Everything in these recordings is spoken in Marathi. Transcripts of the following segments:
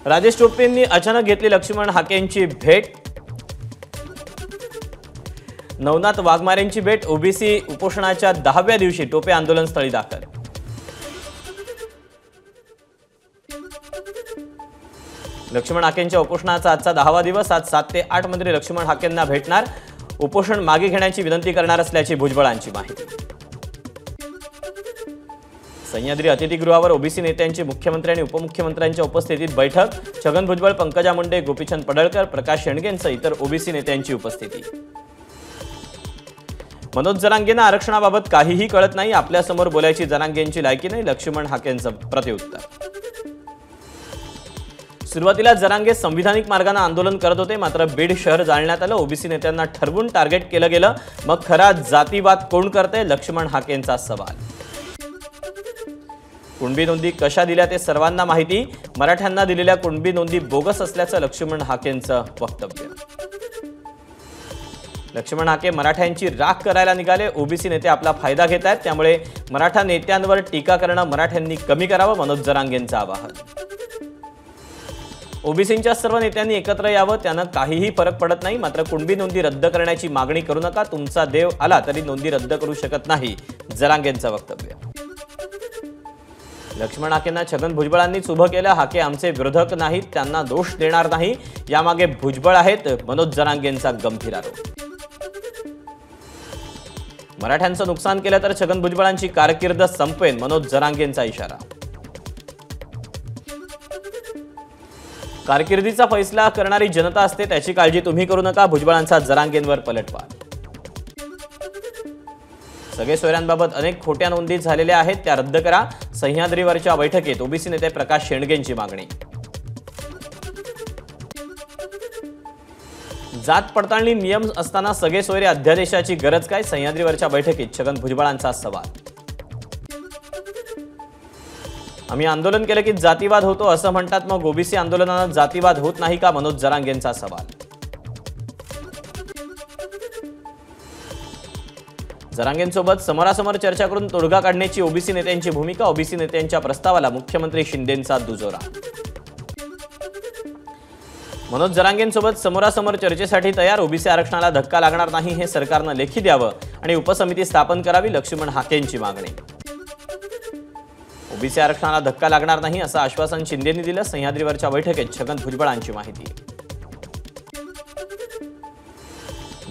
राजेश टोपेंनी अचानक घेतली लक्ष्मण हाकेंची भेट। नवनाथ वाघमारेंची भेट। ओबीसी उपोषणाच्या 10व्या दिवशी टोपे आंदोलनस्थळी दाखल। लक्ष्मण हाकेंच्या उपोषणाचा आजचा 10वा दिवस। आज 7 ते 8 मंत्री लक्ष्मण हाकेंना भेटणार, उपोषण मागे घेण्याची विनंती करणार असल्याची भुजबळांची माहिती। सह्याद्री अतिथीगृहावर ओबीसी नेत्यांची मुख्यमंत्री आणि उपमुख्यमंत्र्यांच्या उपस्थितीत बैठक। छगन भुजबळ, पंकजा मुंडे, गोपीचंद पडळकर, प्रकाश शेंडगेंसह इतर ओबीसी नेत्यांची उपस्थिती। मनोज जरांगेंना आरक्षणाबाबत काहीही कळत नाही, आपल्यासमोर बोलायची जरांगेंची लायकी नाही, लक्ष्मण हाकेंचं प्रत्युत्तर। सुरुवातीला जरांगे संविधानिक मार्गाने आंदोलन करत होते, मात्र बीड शहर जाळण्यात आलं। ओबीसी नेत्यांना ठरवून टार्गेट केलं गेलं। मग खरा जातीवाद कोण करते, लक्ष्मण हाकेंचा सवाल। कुणबी नोंदी कशा दिल्या ते सर्वांना माहिती, मराठ्यांना दिलेल्या कुणबी नोंदी बोगस असल्याचं लक्ष्मण हाकेंचं वक्तव्य। लक्ष्मण हाके मराठ्यांची राख करायला निघाले, ओबीसी नेते आपला फायदा घेत आहेत, त्यामुळे मराठा नेत्यांवर टीका करणं मराठ्यांनी कमी करावं, मनोज जरांगेंचं आवाहन। ओबीसींच्या सर्व नेत्यांनी एकत्र यावं, त्यानं काहीही फरक पडत नाही, मात्र कुणबी नोंदी रद्द करण्याची मागणी करू नका, तुमचा देव आला तरी नोंदी रद्द करू शकत नाही, जरांगेंचं वक्तव्य। लक्ष्मण हाकेंना छगन भुजबळांनीच उभं केलं, हाके आमचे विरोधक नाहीत, त्यांना दोष देणार नाही, यामागे भुजबळ आहेत, मनोज जरांगेंचा गंभीर आरोप। मराठ्यांचं नुकसान केलं तर छगन भुजबळांची कारकीर्द संपेन, मनोज जरांगेंचा इशारा। कारकिर्दीचा फैसला करणारी जनता असते, त्याची काळजी तुम्ही करू नका, भुजबळांचा जरांगेंवर पलटवार। सगळे सोयऱ्यांबाबत अनेक खोट्या नोंदी झालेल्या आहेत, त्या रद्द करा, सह्याद्रीवरच्या बैठकीत ओबीसी नेते प्रकाश शेंडगेंची मागणी। जात पडताळणी नियम असताना सगळे सोयरे अध्यादेशाची गरज काय, सह्याद्रीवरच्या बैठकीत छगन भुजबळांचा सवाल। आम्ही आंदोलन केलं की जातीवाद होतो असं म्हणतात, मग ओबीसी आंदोलनानं जातीवाद होत नाही का, मनोज जरांगेंचा सवाल। जरांगेंसोबत समोरासमोर चर्चा करून तोडगा काढण्याची ओबीसी नेत्यांची भूमिका, ओबीसी नेत्यांच्या प्रस्तावाला मुख्यमंत्री शिंदेंचा दुजोरा। मनोज जरांगेंसोबत समोरासमोर चर्चेसाठी तयार, ओबीसी आरक्षणाला धक्का लागणार नाही हे सरकारनं लेखी द्यावं आणि उपसमिती स्थापन करावी, लक्ष्मण हाकेंची मागणी। ओबीसी आरक्षणाला धक्का लागणार नाही असं आश्वासन शिंदेंनी दिलं, सह्याद्रीवरच्या बैठकीत छगन भुजबळांची माहिती।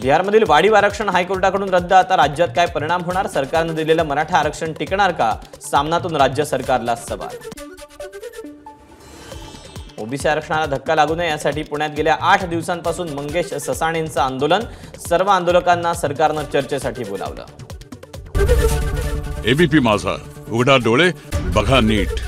बिहारमधील वाढीव आरक्षण हायकोर्टाकडून रद्द, आता राज्यात काय परिणाम होणार, सरकारनं दिलेलं मराठा आरक्षण टिकणार का, सामनातून राज्य सरकारला सवाल। ओबीसी आरक्षणाला धक्का लागू नये यासाठी पुण्यात गेल्या 8 दिवसांपासून मंगेश ससाणेंचं आंदोलन, सर्व आंदोलकांना सरकारनं चर्चेसाठी बोलावलं। एबीपी माझा, उघडा डोळे बघा नीट।